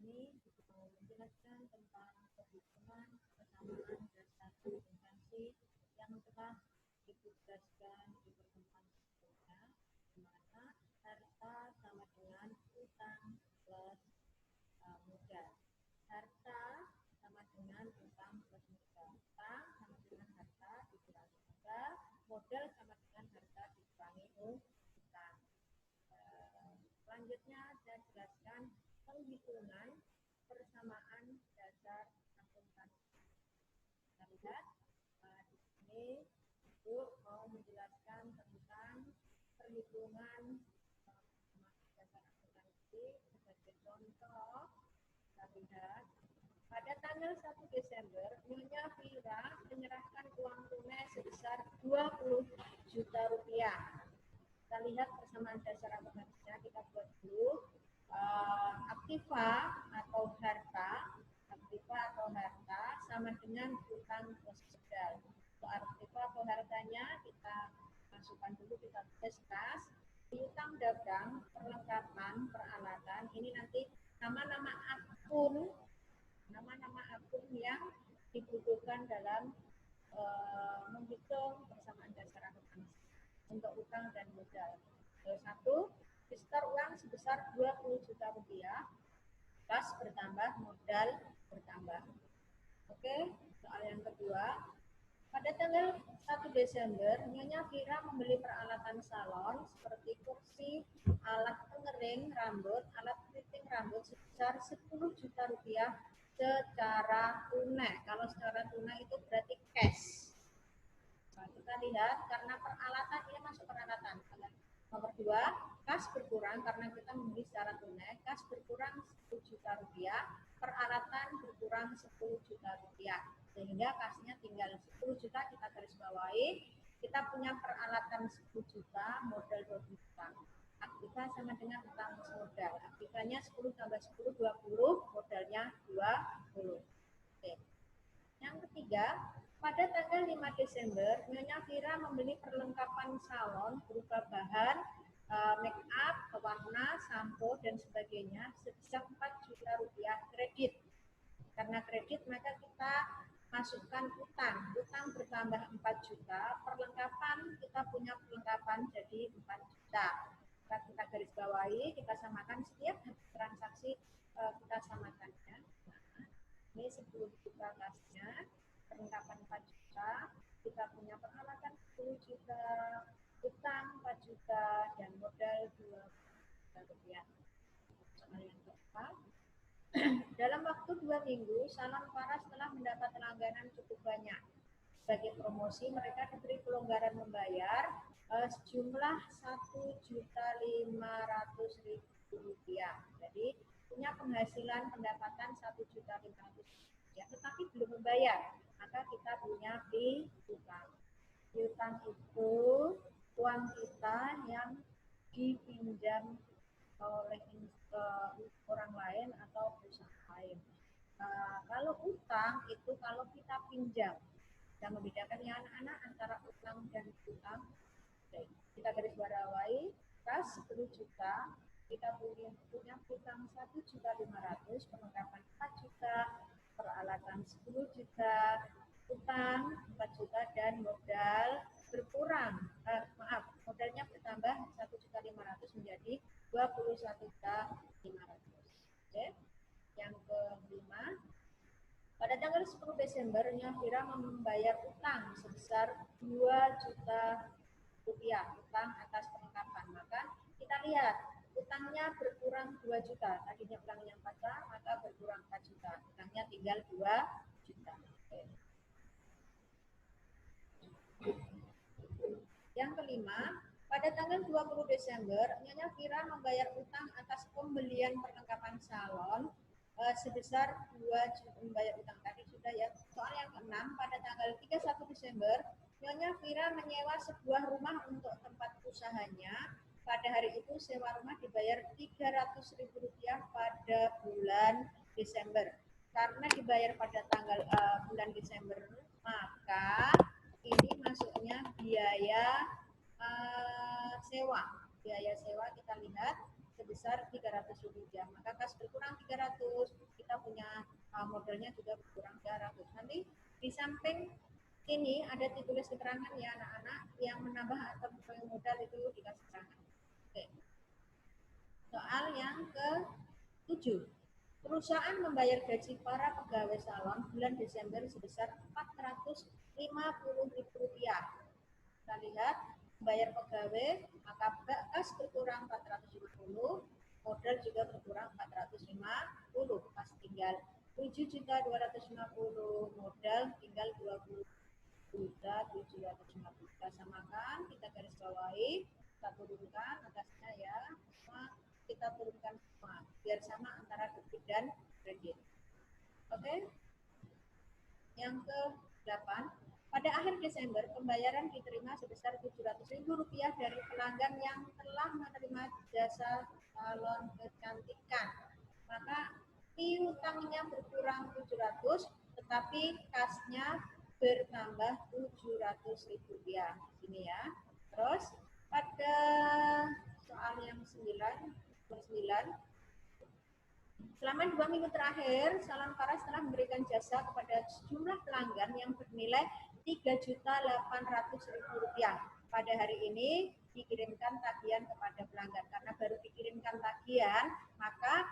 ini mau menjelaskan tentang perhitungan persamaan dasar akuntansi yang telah ditugaskan di pertemuan sebelumnya, di mana harta sama dengan utang plus modal. Harta sama dengan utang plus modal. Utang sama dengan harta dikurangi modal. Modal sama dengan harta dikurangi utang. Selanjutnya saya jelaskan penghitungan persamaan dasar akuntansi. Kita lihat di sini Ibu mau menjelaskan tentang perhitungan persamaan dasar akuntansi sebagai contoh. Kita lihat pada tanggal 1 Desember Nyonya Vira menyerahkan uang tunai sebesar 20 juta rupiah. Kita lihat persamaan dasar akuntansinya, kita buat dulu. Aktiva atau harta sama dengan utang plus modal. Untuk aktiva atau hartanya kita masukkan dulu, kita tulis kas. Piutang dagang, perlengkapan, peralatan, ini nanti nama-nama akun yang dibutuhkan dalam menghitung persamaan dasar akuntansi untuk utang dan modal. Satu, setor uang sebesar 20 juta rupiah, kas bertambah, modal bertambah. Oke, soal yang kedua, pada tanggal 1 Desember, Nyonya Vira membeli peralatan salon seperti kursi, alat pengering rambut, alat keriting rambut sebesar 10 juta rupiah secara tunai. Kalau secara tunai itu berarti cash. Nah, kita lihat karena peralatan ini masuk peralatan. Nomor 2, kas berkurang karena kita membeli secara tunai, kas berkurang 10 juta rupiah, peralatan berkurang 10 juta rupiah. Sehingga kasnya tinggal 10 juta, kita garis bawahi. Kita punya peralatan 10 juta, modal 20 juta. Aktiva sama dengan utang plus modal. Aktivanya 10 tambah 10, 20, modalnya 20. Oke. Yang ketiga, pada tanggal 5 Desember, Nyonya Vira membeli perlengkapan salon berupa bahan, make up, pewarna, sampo, dan sebagainya sebesar 4 juta rupiah kredit. Karena kredit, maka kita masukkan utang. Utang bertambah 4 juta, perlengkapan, kita punya perlengkapan jadi 4 juta. Kita garis bawahi, kita samakan setiap transaksi, kita samakannya. Ini 10 juta kasnya, perlengkapan 4 juta, kita punya peralatan 10 juta, utang 4 juta, dan modal 2 juta rupiah. Soal yang keempat, dalam waktu 2 minggu, salon Paras telah mendapat langganan cukup banyak. Sebagai promosi, mereka diberi pelonggaran membayar sejumlah 1.500.000 rupiah. Jadi punya penghasilan pendapatan 1.500.000 rupiah, tetapi belum membayar, maka kita punya piutang. Piutang itu uang kita yang dipinjam oleh orang lain atau perusahaan lain. Kalau utang itu kalau kita pinjam. Kita membedakan ya anak-anak antara utang dan piutang. Kita garis bawahi, kas 10 juta, kita punya utang 1.500.000, perlengkapan 4 juta, peralatan 10 juta, utang 4 juta, dan modal berkurang. Modalnya bertambah 1.500.000 menjadi 21.500.000. Oke. Yang kelima, pada tanggal 10 Desember, Nyonya Vira membayar utang sebesar 2 juta rupiah, utang atas perlengkapan. Maka kita lihat, utangnya berkurang 2 juta. Tadinya utangnya 4 juta, maka berkurang 4 juta. Utangnya tinggal 2 juta. Oke. Yang kelima, pada tanggal 20 Desember, Nyonya Vira membayar utang atas pembelian perlengkapan salon sebesar 2 juta. Membayar utang tadi sudah ya. Soal yang keenam, pada tanggal 31 Desember, Nyonya Vira menyewa sebuah rumah untuk tempat usahanya. Pada hari itu sewa rumah dibayar 300.000 rupiah pada bulan Desember. Karena dibayar pada tanggal bulan Desember, maka ini masuknya biaya sewa. Biaya sewa kita lihat sebesar Rp300. Maka kas berkurang 300, kita punya modalnya juga berkurang 300. Nanti di samping ini ada ditulis keterangan ya anak-anak, yang menambah atau mengurangi modal itu dikasih keterangan. Oke. Soal yang ke-7. Perusahaan membayar gaji para pegawai salon bulan Desember sebesar Rp450.000. Kita lihat, bayar pegawai, maka kas berkurang 450, modal juga berkurang 450, pas tinggal 7.250, modal tinggal 20.750. Kita samakan, kita garis bawahi, kita turunkan atasnya ya, semua kita turunkan semua biar sama antara debit dan kredit. Oke. Yang ke-8, pada akhir Desember pembayaran diterima sebesar Rp700.000 dari pelanggan yang telah menerima jasa salon kecantikan. Maka piutangnya berkurang 700, tetapi kasnya bertambah Rp700.000. Ini ya. Terus pada soal yang 9, selama 2 minggu terakhir, Salon Paras telah memberikan jasa kepada sejumlah pelanggan yang bernilai Rp3.800.000. Pada hari ini dikirimkan tagihan kepada pelanggan. Karena baru dikirimkan tagihan, maka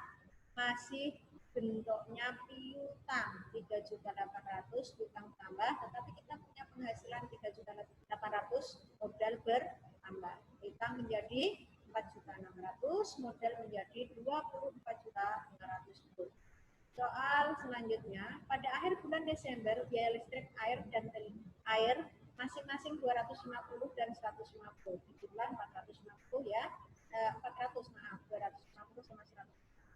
masih bentuknya piutang 3.800.000 utang tambah, tetapi kita punya penghasilan 3.800.000, modal bertambah. Utang menjadi 4.600.000, modal menjadi 24.500.000. Soal selanjutnya, pada akhir bulan Desember biaya listrik, air dan air masing-masing 250 dan 150. Jumlah 450 ya. 400 maaf, 250 sama 100.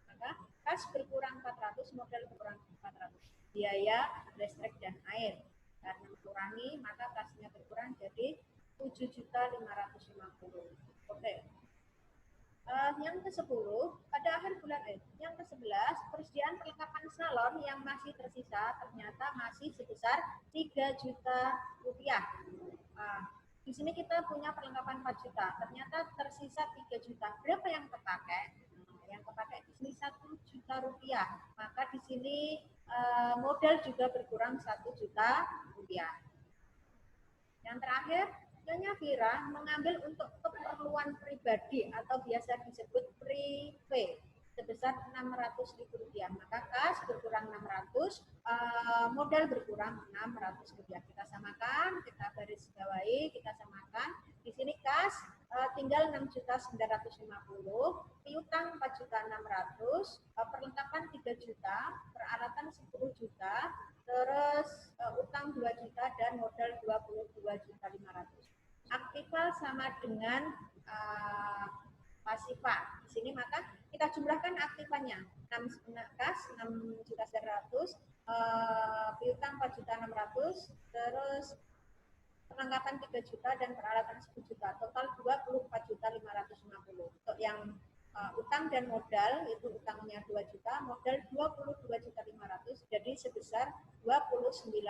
Maka kas berkurang 400, modal berkurang 400. Biaya listrik dan air karena mengurangi, maka kasnya berkurang jadi 7.550. Oke. Yang ke-10, pada akhir bulan yang ke-11, persediaan perlengkapan salon yang masih tersisa ternyata masih sebesar Rp3 juta. Di sini kita punya perlengkapan 4 juta, ternyata tersisa 3 juta. Berapa yang terpakai? Yang terpakai di sini Rp1 juta. Maka di sini modal juga berkurang Rp1 juta. Yang terakhir, Nyonya Vira mengambil untuk keperluan pribadi atau biasa disebut prive sebesar Rp600.000. Maka kas berkurang 600, modal berkurang Rp600. Kita samakan, kita garis bawahi, kita samakan. Di sini kas tinggal 6.950, piutang 4.600, perlengkapan 3 juta, peralatan 10 juta, terus utang 2 juta dan modal 22.500. Aktiva sama dengan pasifa. Di sini maka kita jumlahkan aktivanya. 6 kas 6.900, piutang 4.600, terus perlengkapan 3 juta dan peralatan 10 juta. Total 24.550. Untuk yang utang dan modal itu utangnya 2 juta, modal 22.500, jadi sebesar 24.550.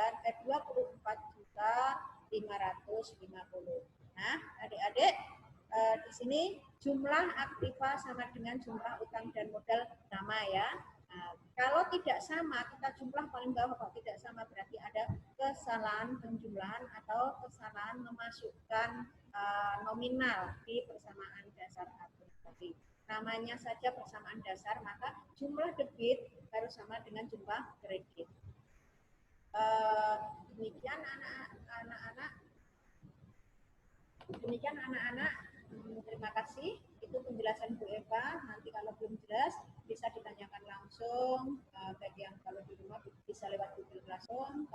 Nah, adik-adik di sini jumlah aktiva sama dengan jumlah utang dan modal sama ya. Nah, kalau tidak sama, kita jumlah paling bawah. Kalau tidak sama berarti ada kesalahan penjumlahan atau kesalahan memasukkan nominal di persamaan dasar tadi. Namanya saja persamaan dasar, maka jumlah debit harus sama dengan jumlah kredit. Demikian anak-anak. Terima kasih. Itu penjelasan Bu Eva. Nanti kalau belum jelas bisa ditanyakan langsung. Baik yang kalau di rumah bisa lewat Google Classroom